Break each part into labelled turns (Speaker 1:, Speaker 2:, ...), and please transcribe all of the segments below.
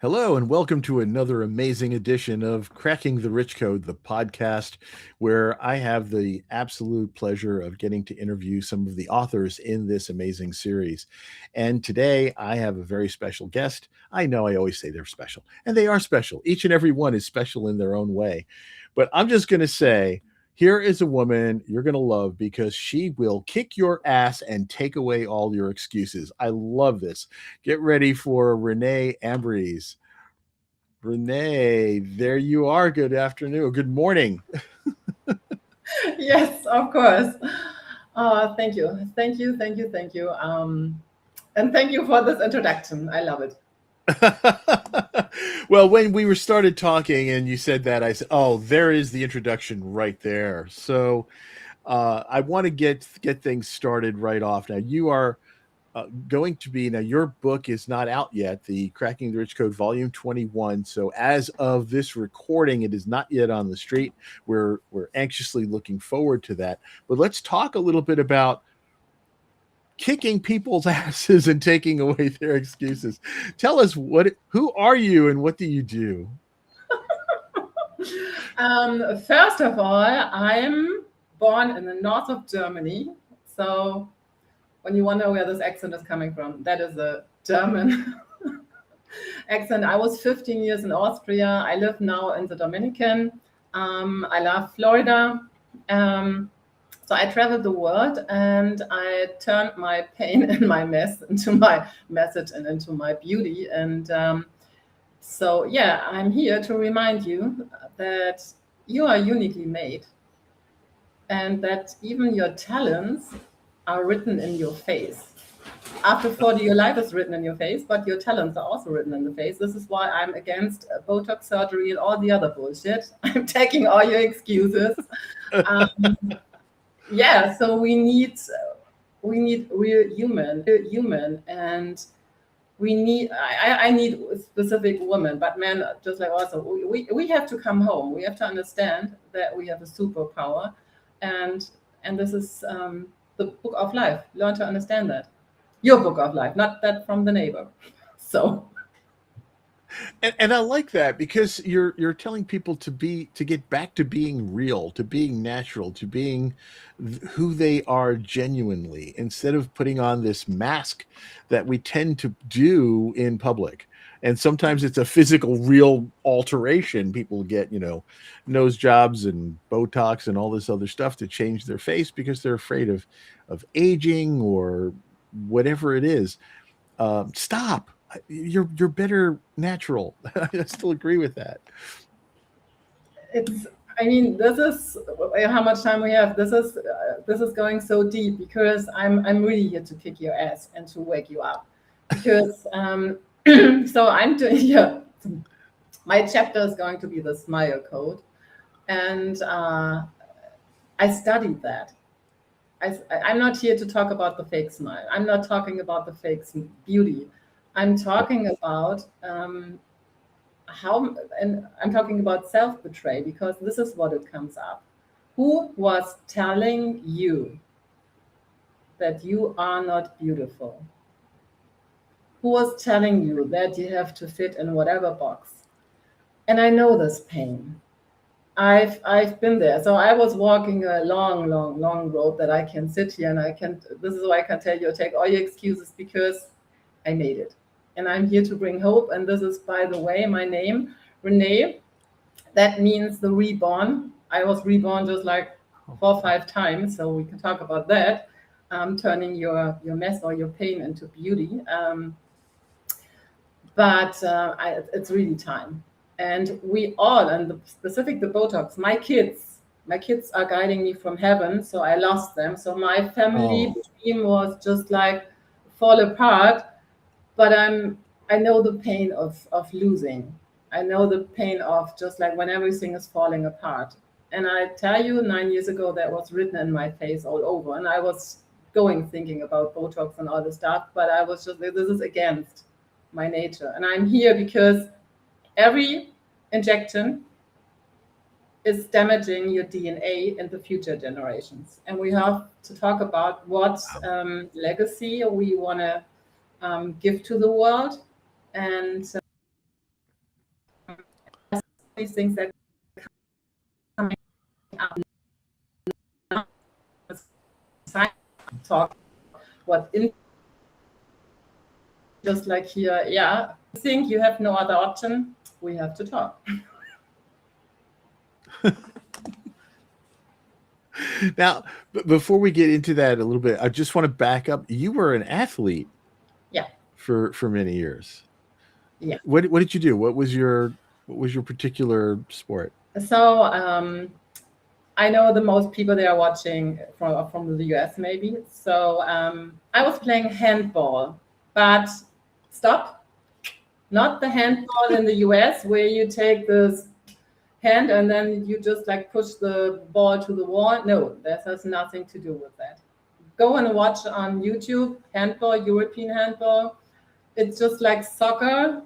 Speaker 1: Hello, and welcome to another amazing edition of Cracking the Rich Code, the podcast where I have the absolute pleasure of getting to interview some of the authors in this amazing series. And today I have a very special guest. I know I always say they're special, and they are special. Each and every one is special in their own way. But I'm just going to say, here is a woman you're going to love because she will kick your ass and take away all your excuses. I love this. Get ready for Renee Ambarees. Renee, there you are. Good afternoon. Good morning.
Speaker 2: Yes, of course. Thank you. Thank you. Thank you. Thank you. And thank you for this introduction. I love it.
Speaker 1: Well, when we were started talking and you said that, I said, "Oh, there is the introduction right there." So I want to get things started right off. Now, you are going to be now. Your book is not out yet, the Cracking the Rich Code Volume 21. So as of this recording, it is not yet on the street. We're anxiously looking forward to that. But let's talk a little bit about kicking people's asses and taking away their excuses. Tell us who are you and what do you do?
Speaker 2: First of all, I'm born in the north of Germany. So when you wonder where this accent is coming from, that is a German accent. I was 15 years in Austria. I live now in the Dominican. I love Florida. Um, so I traveled the world and I turned my pain and my mess into my message and into my beauty. And so, yeah, I'm here to remind you that you are uniquely made and that even your talents are written in your face. After 40, your life is written in your face, but your talents are also written in the face. This is why I'm against Botox surgery and all the other bullshit. I'm taking all your excuses. Um, yeah, so we need real human, and I need specific women, but men just like also we have to come home. We have to understand that we have a superpower, and this is the book of life. Learn to understand that. Your book of life, not that from the neighbor. So
Speaker 1: And I like that because you're telling people to get back to being real, to being natural, to being who they are genuinely, instead of putting on this mask that we tend to do in public. And sometimes it's a physical, real alteration. People get, nose jobs and Botox and all this other stuff to change their face because they're afraid of aging or whatever it is. Stop. You're better natural. I still agree with that.
Speaker 2: it's. I mean, this is how much time we have. This is going so deep because I'm really here to kick your ass and to wake you up because so I'm doing yeah. My chapter is going to be the smile code, and I studied that. I'm not here to talk about the fake smile. I'm not talking about the fake beauty. I'm talking about how, and I'm talking about self betray because this is what it comes up. Who was telling you that you are not beautiful? Who was telling you that you have to fit in whatever box? And I know this pain. I've been there. So I was walking a long, long, long road that I can sit here and I can. This is why I can tell you, take all your excuses because I made it, and I'm here to bring hope. And this is, by the way, my name, Renee. That means the reborn. I was reborn just like 4 or 5 times, so we can talk about that. Turning your mess or your pain into beauty. But it's really time, and we all, and the specific the Botox, my kids are guiding me from heaven, so I lost them, so my family
Speaker 1: Oh,
Speaker 2: dream was just like fall apart. But I know the pain of losing. I know the pain of just like when everything is falling apart. And I tell you, 9 years ago that was written in my face all over, and I was going thinking about Botox and all this stuff, but I was just like, this is against my nature. And I'm here because every injection is damaging your DNA in the future generations. And we have to talk about what legacy we want to give to the world. And these things that coming up now, talk what in just like here, yeah, I think you have no other option. We have to talk.
Speaker 1: Now, before we get into that a little bit, I just want to back up. You were an athlete,
Speaker 2: yeah,
Speaker 1: for many years.
Speaker 2: Yeah.
Speaker 1: What did you do? What was your particular sport?
Speaker 2: So I know the most people they are watching from the US maybe. So I was playing handball, but stop, not the handball in the US where you take this hand and then you just like push the ball to the wall. No, that has nothing to do with that. Go and watch on YouTube handball, European handball. It's just like soccer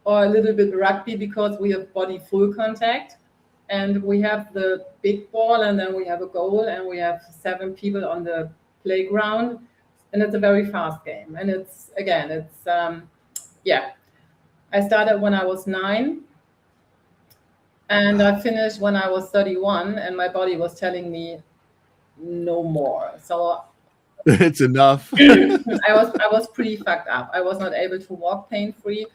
Speaker 2: or a little bit rugby because we have body full contact and we have the big ball and then we have a goal and we have 7 people on the playground and it's a very fast game. And it's yeah. I started when I was 9 and I finished when I was 31 and my body was telling me no more. So
Speaker 1: It's enough.
Speaker 2: I was pretty fucked up. I was not able to walk pain-free.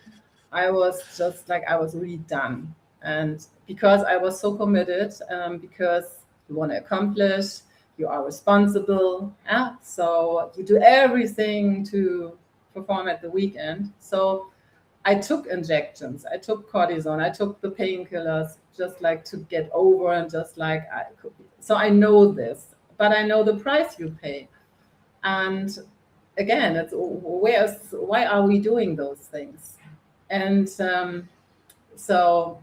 Speaker 2: I was just like, I was really done. And because I was so committed, because you want to accomplish, you are responsible. Yeah? So you do everything to perform at the weekend. So I took injections, I took cortisone, I took the painkillers just like to get over and just like I could. So I know this, but I know the price you pay. And again, it's why are we doing those things? And so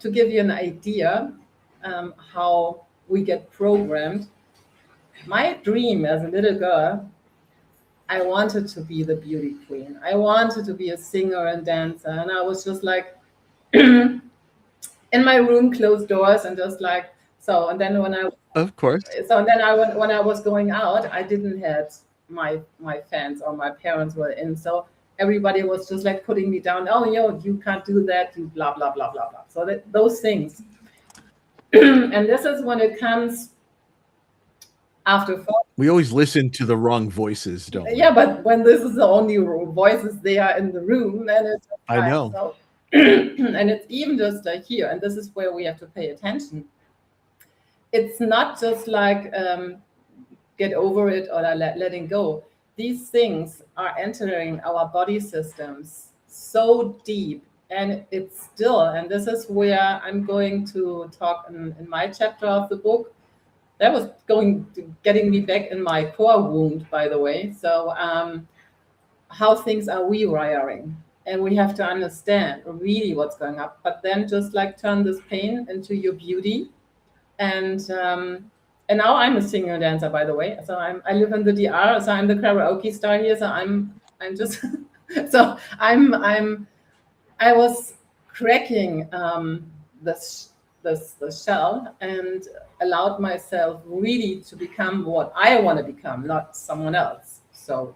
Speaker 2: to give you an idea how we get programmed, my dream as a little girl, I wanted to be the beauty queen. I wanted to be a singer and dancer. And I was just like in my room, closed doors and just like, so, and then when I,
Speaker 1: Of course.
Speaker 2: so and then when I was going out, I didn't have my fans or my parents were in. So everybody was just like putting me down. Oh, you can't do that. You blah, blah, blah, blah, blah. So those things. And this is when it comes after 4.
Speaker 1: We always listen to the wrong voices, don't we?
Speaker 2: Yeah, but when this is the only voices they are in the room, then it's
Speaker 1: I know.
Speaker 2: So, and it's even just like here, and this is where we have to pay attention. It's not just like get over it or letting go. These things are entering our body systems so deep, and it's still, and this is where I'm going to talk in my chapter of the book. That was getting me back in my core wound, by the way. So how things are rewiring, and we have to understand really what's going up, but then just like turn this pain into your beauty. And now I'm a singer dancer, by the way. So I live in the DR, so I'm the karaoke star here. So I'm just so I was cracking the shell and allowed myself really to become what I want to become, not someone else. So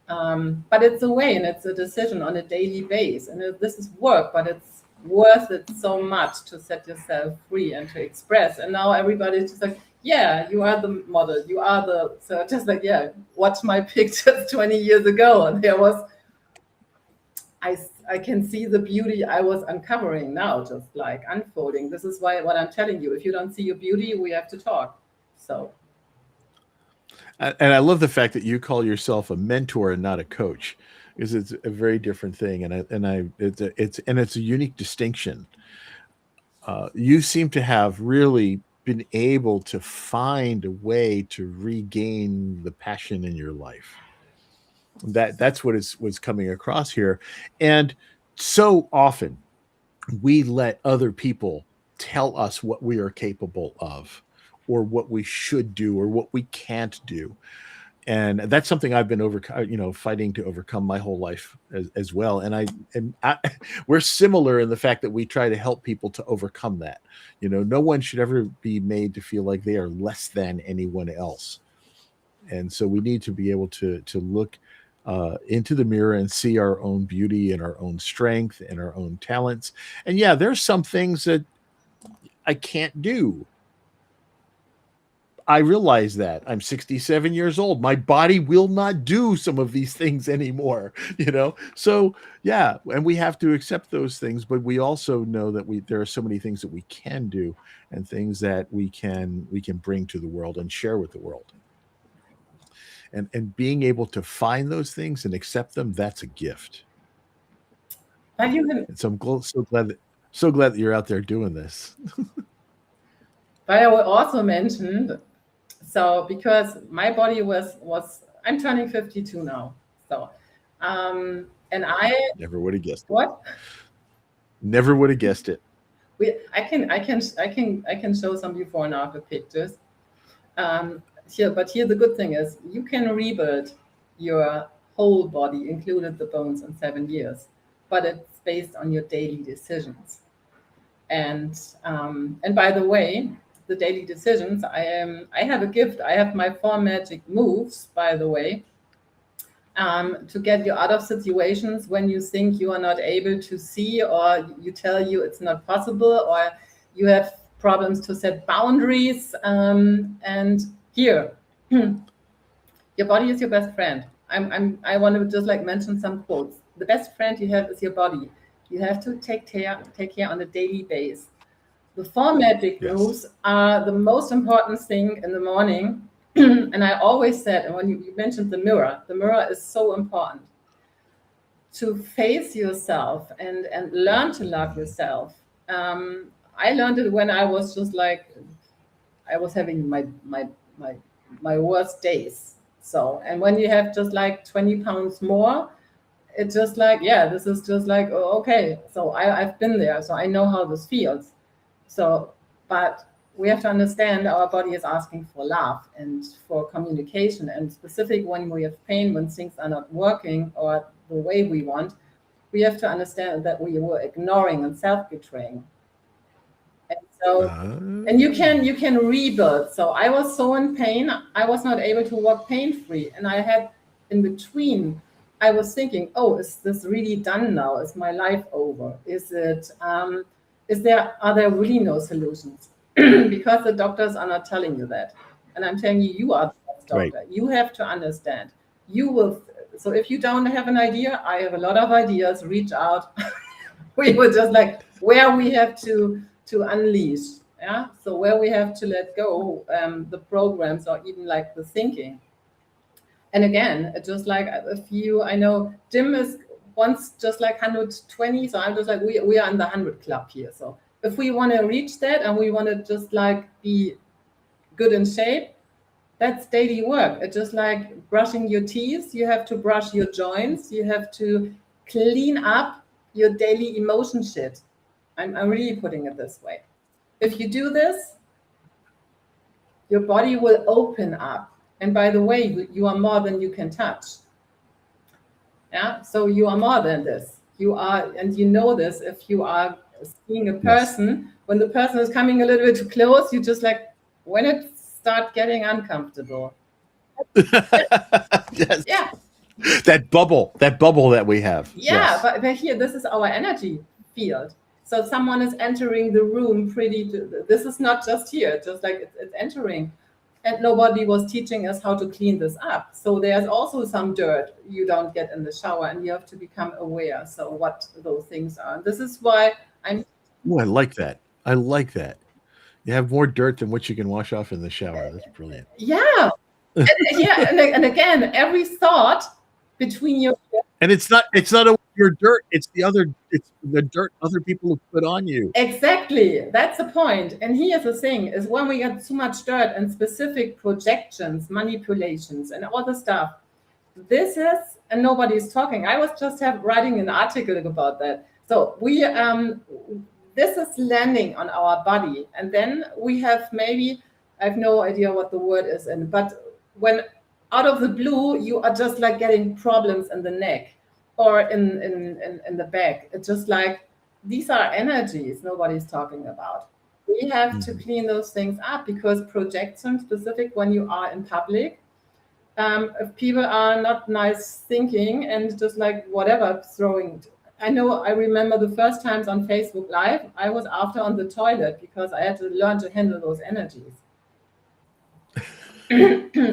Speaker 2: but it's a way and it's a decision on a daily basis. And this is work, but it's worth it so much to set yourself free and to express. And now everybody's just like, yeah, you are the model, you are the, so just like, yeah, watch my pictures 20 years ago. And there was, I can see the beauty I was uncovering now, just like unfolding. This is why what I'm telling you, if you don't see your beauty, we have to talk. So.
Speaker 1: And I love the fact that you call yourself a mentor and not a coach, because it's a very different thing. It's a unique distinction. You seem to have really been able to find a way to regain the passion in your life. That's what was coming across here. And so often we let other people tell us what we are capable of or what we should do or what we can't do. And that's something I've been fighting to overcome my whole life as well. And we're similar in the fact that we try to help people to overcome that. No one should ever be made to feel like they are less than anyone else. And so we need to be able to look into the mirror and see our own beauty and our own strength and our own talents. And yeah, there's some things that I can't do. I realize that I'm 67 years old. My body will not do some of these things anymore, So yeah, and we have to accept those things, but we also know that there are so many things that we can do and things that we can bring to the world and share with the world. And being able to find those things and accept them, that's a gift.
Speaker 2: But you can,
Speaker 1: And so I'm so glad that you're out there doing this.
Speaker 2: but I will also mention, so because my body was I'm turning 52 now. So and I
Speaker 1: Never would have guessed it.
Speaker 2: what?
Speaker 1: Never would have guessed it.
Speaker 2: I can show some before and after pictures. Here the good thing is you can rebuild your whole body, included the bones, in 7 years, but it's based on your daily decisions. And by the way, the daily decisions, I have a gift. I have my 4 magic moves, by the way, to get you out of situations when you think you are not able to see, or you tell you it's not possible, or you have problems to set boundaries. And here, your body is your best friend. I want to just like mention some quotes. The best friend you have is your body. You have to take care on a daily basis. The 4 magic
Speaker 1: Yes.
Speaker 2: moves are the most important thing in the morning. And I always said, and when you mentioned the mirror is so important to face yourself and learn to love yourself. I learned it when I was just like, I was having my worst days. So, and when you have just like 20 pounds more, it's just like, yeah, this is just like, oh, okay. So I've been there, so I know how this feels. So, but we have to understand our body is asking for love and for communication, and specific when we have pain, when things are not working or the way we want, we have to understand that we were ignoring and self-betraying. And so, and you can rebuild. So I was so in pain, I was not able to walk pain-free, and I had in between, I was thinking, oh, is this really done now? Is my life over? Are there really no solutions? Because the doctors are not telling you that. And I'm telling you, you are the best
Speaker 1: Right.
Speaker 2: doctor. You have to understand. You will. So if you don't have an idea, I have a lot of ideas. Reach out. We will just like where we have to unleash. Yeah. So where we have to let go the programs or even like the thinking. And again, just like I know Jim is once just like 120, so I'm just like we are in the 100 club here. So if we want to reach that and we want to just like be good in shape, that's daily work. It's just like brushing your teeth. You have to brush your joints. You have to clean up your daily emotion shit. I'm really putting it this way. If you do this, your body will open up. And by the way, you are more than you can touch. Yeah. So you are more than this. You are, and you know this. If you are seeing a person, when the person is coming a little bit too close, you just like when it start getting uncomfortable.
Speaker 1: Yes.
Speaker 2: Yeah.
Speaker 1: That bubble that we have.
Speaker 2: Yeah.
Speaker 1: Yes.
Speaker 2: But here, this is our energy field. So someone is entering the room this is not just here, just like it's entering. And nobody was teaching us how to clean this up. So there's also some dirt you don't get in the shower, and you have to become aware. So what those things are. This is why I'm.
Speaker 1: Oh, I like that. I like that. You have more dirt than what you can wash off in the shower. That's brilliant.
Speaker 2: Yeah. And again, every thought between your.
Speaker 1: And it's not your dirt. It's the dirt other people have put on you.
Speaker 2: Exactly. That's the point. And here's the thing is when we get too much dirt and specific projections, manipulations, and all the stuff, this is, and nobody's talking. I was just writing an article about that. So this is landing on our body. And then we have maybe, I have no idea what the word is, but when out of the blue, you are just like getting problems in the neck or in the back. It's just like, these are energies nobody's talking about. We have to clean those things up because projection specific when you are in public, if people are not nice thinking and just like whatever throwing, I know I remember the first times on Facebook Live, I was after on the toilet because I had to learn to handle those energies.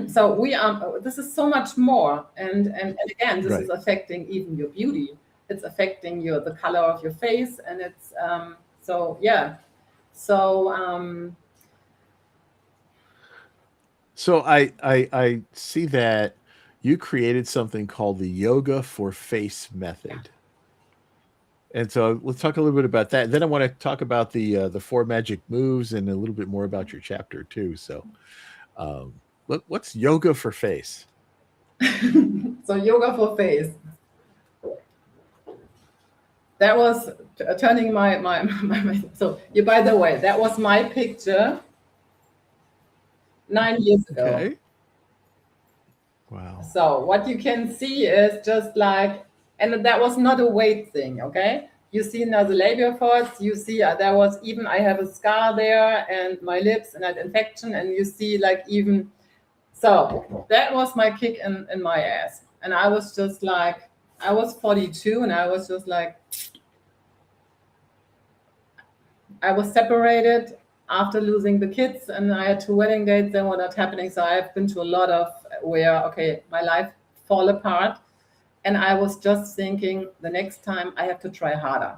Speaker 2: So we are, this is so much more. And again, this is affecting even your beauty. It's affecting the color of your face. And it's, so yeah. So,
Speaker 1: So I see that you created something called the Yoga for Face method. And so let's talk a little bit about that. Then I want to talk about the 4 magic moves and a little bit more about your chapter too. So what's yoga for face?
Speaker 2: so yoga for face. That was turning my so you, by the way, that was my picture 9 years ago.
Speaker 1: Okay. Wow.
Speaker 2: So what you can see is just like, and that was not a weight thing, okay? You see now the labia folds, you see there was even, I have a scar there and my lips and an infection, and you see like even, so that was my kick in my ass. And I was just like, I was 42 and I was just like, I was separated after losing the kids, and I had 2 wedding dates. They were not happening. So I've been to a lot of where, okay, my life fall apart. And I was just thinking the next time I have to try harder.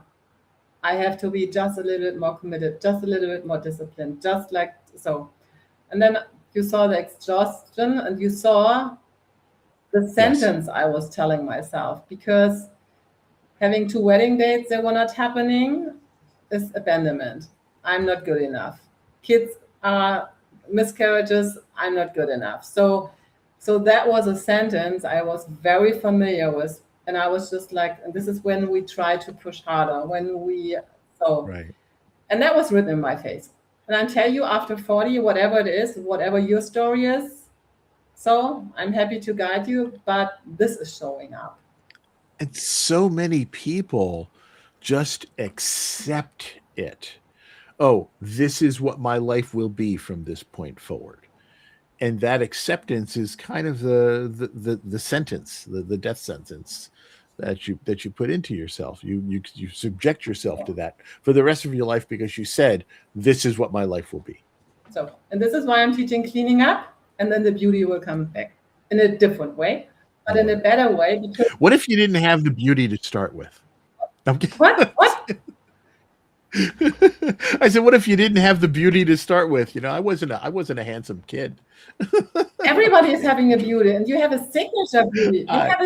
Speaker 2: I have to be just a little bit more committed, just a little bit more disciplined, just like so. And then you saw the exhaustion and you saw the sentence I was telling myself, because having 2 wedding dates that were not happening is abandonment. I'm not good enough. Kids are miscarriages. I'm not good enough. So that was a sentence I was very familiar with. And I was just like, and this is when we try to push harder, when we,
Speaker 1: Right.
Speaker 2: And that was written in my face. And I tell you, after 40, whatever it is, whatever your story is, so I'm happy to guide you, but this is showing up.
Speaker 1: And so many people just accept it. Oh, this is what my life will be from this point forward. And that acceptance is kind of the sentence, the death sentence that you put into yourself. You subject yourself to that for the rest of your life because you said, this is what my life will be.
Speaker 2: So, and this is why I'm teaching cleaning up, and then the beauty will come back in a different way, but in a better way. Because
Speaker 1: what if you didn't have the beauty to start with?
Speaker 2: What?
Speaker 1: I said, what if you didn't have the beauty to start with? You know, I wasn't a handsome kid.
Speaker 2: Everybody is having a beauty, and you have a signature beauty. You have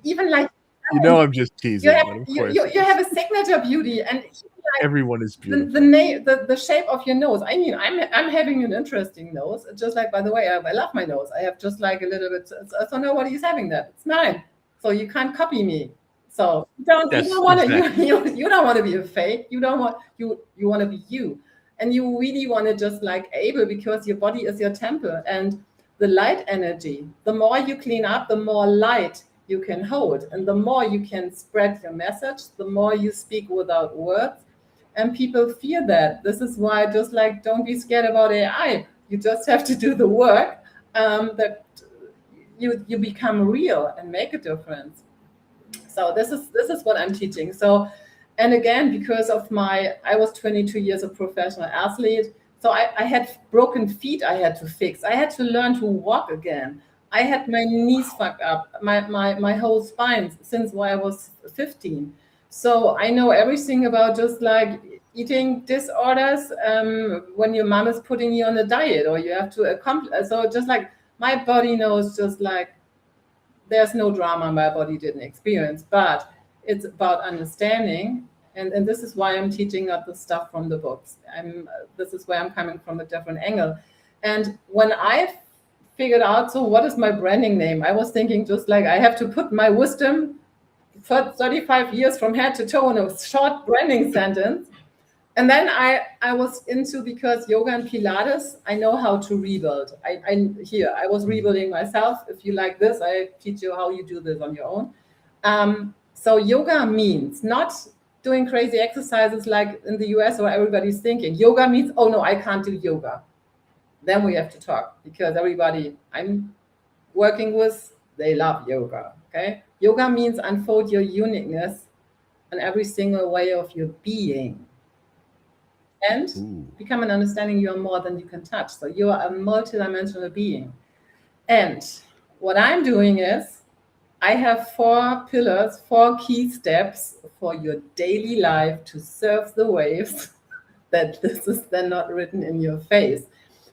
Speaker 2: even like,
Speaker 1: you know, I'm just teasing.
Speaker 2: You have a signature beauty, and like,
Speaker 1: everyone is beautiful.
Speaker 2: The shape of your nose. I mean, I'm having an interesting nose. Just like, by the way, I love my nose. I have just like a little bit. So nobody's having that. It's mine. So you can't copy me. So you don't want to you don't want to be a fake. You don't want you want to be you, and you really want to just like able, because your body is your temple, and the light energy. The more you clean up, the more light you can hold, and the more you can spread your message, the more you speak without words, and people fear that. This is why, just like, don't be scared about AI. You just have to do the work, that you become real and make a difference. So this is what I'm teaching. So, and again, because of I was 22 years a professional athlete. So I had broken feet I had to fix. I had to learn to walk again. I had my knees fucked up, my whole spine since I was 15. So I know everything about just like eating disorders, when your mom is putting you on a diet or you have to accomplish. So just like my body knows, just like, there's no drama my body didn't experience, but it's about understanding. And this is why I'm teaching up the stuff from the books. This is where I'm coming from a different angle. And when I figured out, so what is my branding name? I was thinking just like, I have to put my wisdom for 35 years from head to toe in a short branding sentence. And then I was into, because yoga and Pilates, I know how to rebuild. I was rebuilding myself. If you like this, I teach you how you do this on your own. So yoga means not doing crazy exercises like in the US where everybody's thinking. Yoga means, oh no, I can't do yoga. Then we have to talk, because everybody I'm working with, they love yoga. Okay, yoga means unfold your uniqueness on every single way of your being, and become an understanding you are more than you can touch. So you are a multidimensional being. And what I'm doing is I have 4 pillars, 4 key steps for your daily life to surf the waves that this is then not written in your face.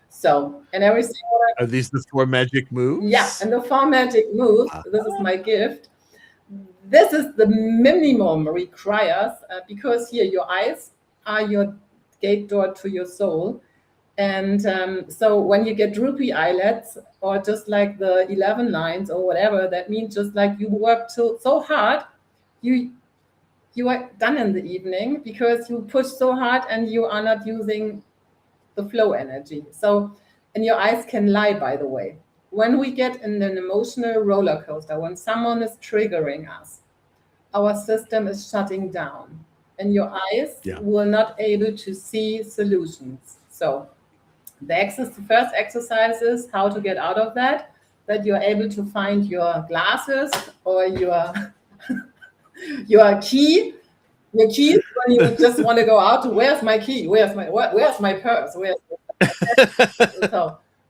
Speaker 2: So, and every single
Speaker 1: Are these the 4 magic moves?
Speaker 2: yeah, and the 4 magic moves, this is my gift. This is the minimum requires, because here your eyes are your gate door to your soul. And so when you get droopy eyelids or just like the 11 lines or whatever, that means just like you worked so hard, you are done in the evening because you push so hard and you are not using the flow energy. So, and your eyes can lie, by the way. When we get in an emotional roller coaster, when someone is triggering us, our system is shutting down and your eyes will not able to see solutions. So the first exercise is how to get out of that you're able to find your glasses or your your key. Your keys when you just want to go out. Where's my key? Where's my purse?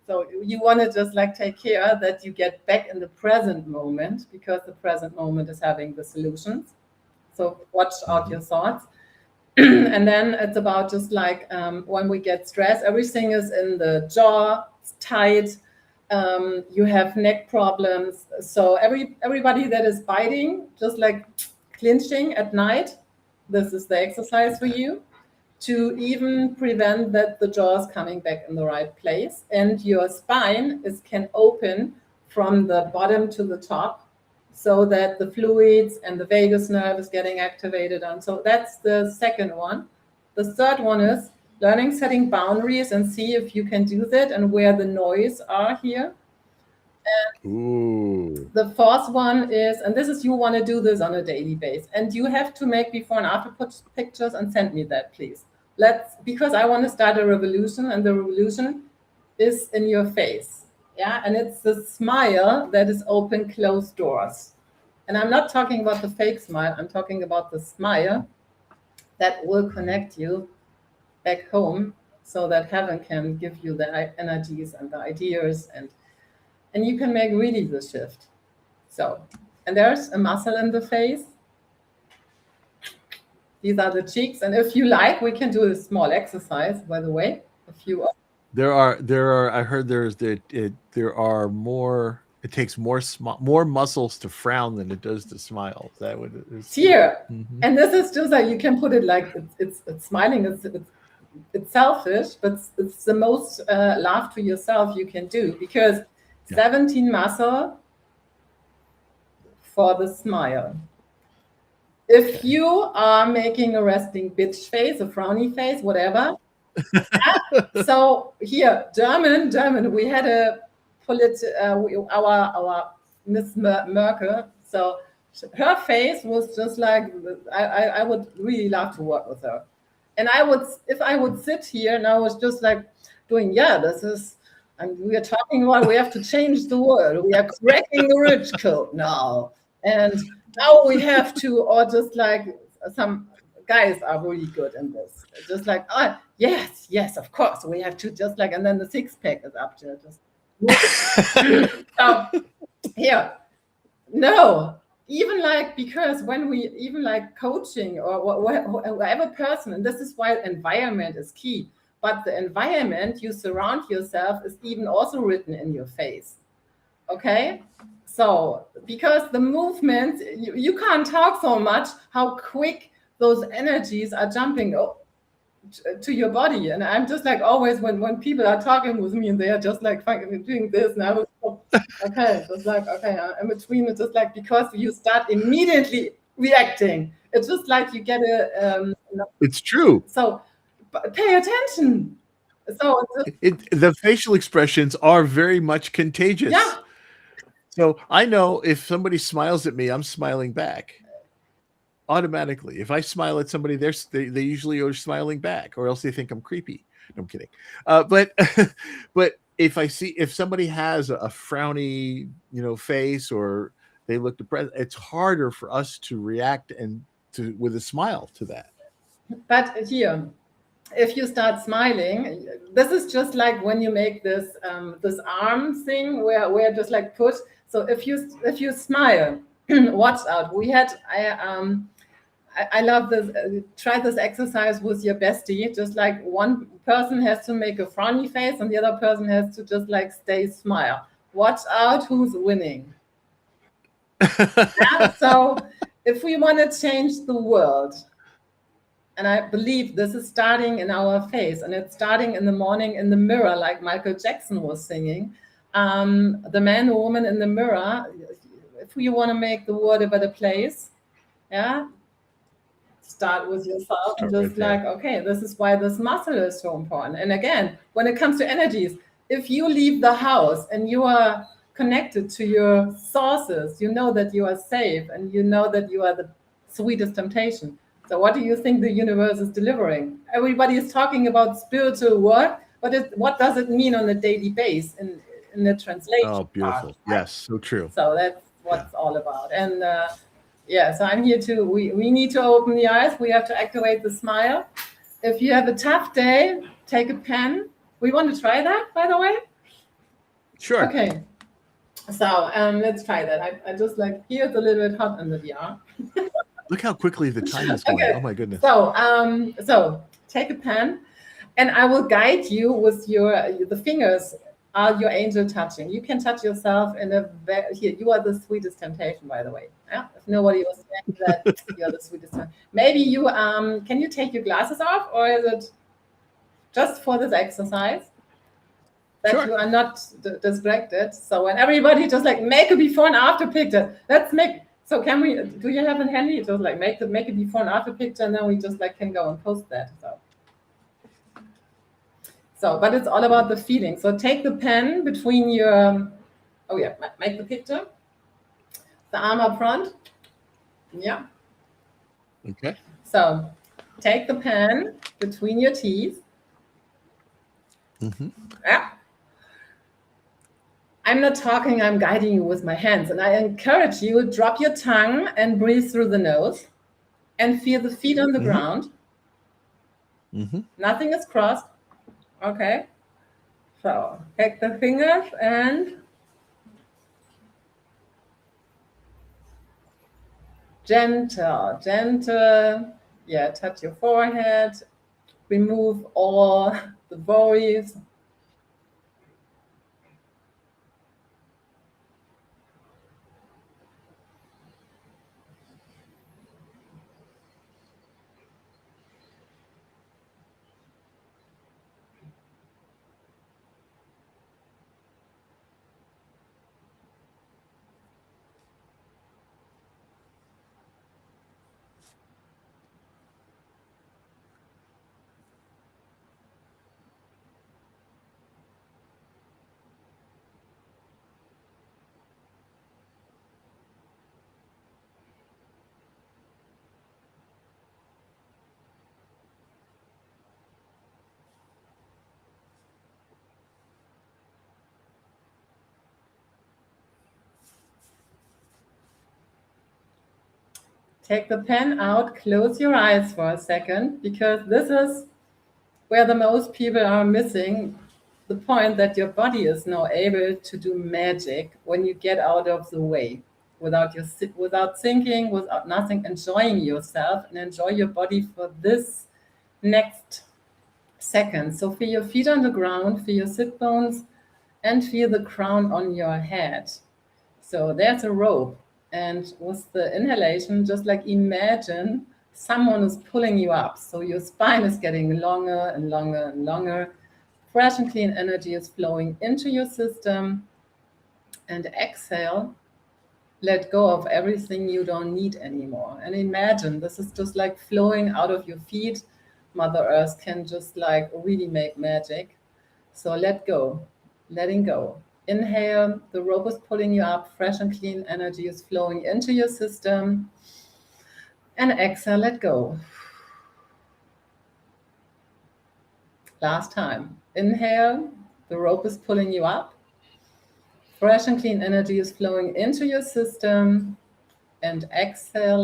Speaker 2: So you want to just like take care that you get back in the present moment, because the present moment is having the solutions. So watch out your thoughts. And then it's about just like when we get stressed, everything is in the jaw, it's tight. You have neck problems. So everybody that is biting, just like clinching at night, this is the exercise for you to even prevent that the jaw is coming back in the right place, and your spine can open from the bottom to the top, so that the fluids and the vagus nerve is getting activated. And so that's the second one. The third one is learning setting boundaries and see if you can do that and where the noise are here. And the fourth one is, and this is, you want to do this on a daily basis, and you have to make before and after pictures and send me that, please. Because I want to start a revolution, and the revolution is in your face. Yeah, and it's the smile that is open closed doors. And I'm not talking about the fake smile, I'm talking about the smile that will connect you back home, so that heaven can give you the energies and the ideas, and you can make really the shift. So, and there's a muscle in the face. These are the cheeks. And if you like, we can do a small exercise, by the way.
Speaker 1: There are, I heard there are more, it takes more muscles to frown than it does to smile. Is that what it is?
Speaker 2: Here. Mm-hmm. And this is just like, you can put it like, it's smiling, it's selfish, but it's the most love to yourself you can do, because 17 muscle for the smile. If you are making a resting bitch face, a frowny face, whatever. So here, German, we had a our Miss Merkel. So her face was just like, I would really love to work with her. And if I would sit here and I was just like doing, this is, and we are talking about, we have to change the world. We are cracking the rich code now. And now we have to, or just like some guys are really good in this. Just like, yes, of course, we have to just like, and then the 6-pack is up to just. So, here, no. Even like, because when we even like coaching or whatever person, and this is why environment is key, but the environment you surround yourself is even also written in your face. Okay? So, because the movement, you can't talk so much how quick those energies are jumping to your body. And I'm just like, always when people are talking with me and they are just like doing this, and I was just like, in between, it's just like, because you start immediately reacting, it's just like you get
Speaker 1: it's true.
Speaker 2: So pay attention. So
Speaker 1: the facial expressions are very much contagious.
Speaker 2: Yeah.
Speaker 1: So I know if somebody smiles at me, I'm smiling back automatically. If I smile at somebody, they usually are smiling back, or else they think I'm creepy. No, I'm kidding. But if somebody has a frowny, face, or they look depressed, it's harder for us to react and with a smile to that.
Speaker 2: But here, if you start smiling, this is just like when you make this this arm thing where just like push. So if you smile, watch out. I love this. Try this exercise with your bestie. Just like one person has to make a frowny face and the other person has to just like stay smile. Watch out who's winning. Yeah? So if we want to change the world, and I believe this is starting in our face, and it's starting in the morning in the mirror, like Michael Jackson was singing. The man or woman in the mirror, if you want to make the world a better place, yeah, start with yourself and just like, okay, this is why this muscle is so important. And again, when it comes to energies, if you leave the house and you are connected to your sources, you know that you are safe and you know that you are the sweetest temptation. So what do you think the universe is delivering? Everybody is talking about spiritual work, but what does it mean on a daily basis in the translation?
Speaker 1: Oh, beautiful. Part, right? Yes, so true.
Speaker 2: So that's what it's all about. And yeah, so I'm here too. We need to open the eyes. We have to activate the smile. If you have a tough day, take a pen. We want to try that, by the way?
Speaker 1: Sure.
Speaker 2: Okay. So let's try that. I just like, here it's a little bit hot under the arm.
Speaker 1: Look how quickly the time is going. Okay. Oh my goodness.
Speaker 2: So take a pen and I will guide you with the fingers are your angel touching. You can touch yourself here. You are the sweetest temptation, by the way. Yeah? If nobody was saying that, you're the sweetest temptation. Maybe you, can you take your glasses off, or is it just for this exercise? That sure. You are not distracted. So when everybody just like make a before and after picture, let's make. So can we? Do you have it handy? Just like make a before and after picture, and then we just like can go and post that. So, but it's all about the feeling. So take the pen between your. Oh yeah, make the picture. The arm up front. Yeah.
Speaker 1: Okay.
Speaker 2: So take the pen between your teeth.
Speaker 1: Mm-hmm.
Speaker 2: Yeah. I'm not talking, I'm guiding you with my hands. And I encourage you, drop your tongue and breathe through the nose and feel the feet on the ground.
Speaker 1: Mm-hmm.
Speaker 2: Nothing is crossed. Okay. So take the fingers and gentle. Yeah, touch your forehead. Remove all the worries. Take the pen out, close your eyes for a second, because this is where the most people are missing the point that your body is now able to do magic when you get out of the way, without thinking, without nothing, enjoying yourself and enjoy your body for this next second. So feel your feet on the ground, feel your sit bones, and feel the crown on your head. So there's a rope. And with the inhalation, just like imagine someone is pulling you up. So your spine is getting longer and longer and longer. Fresh and clean energy is flowing into your system. And exhale, let go of everything you don't need anymore. And imagine this is just like flowing out of your feet. Mother Earth can just like really make magic. So let go, letting go. Inhale, the rope is pulling you up, fresh and clean energy is flowing into your system. And exhale, let go. Last time. Inhale, the rope is pulling you up. Fresh and clean energy is flowing into your system. And exhale.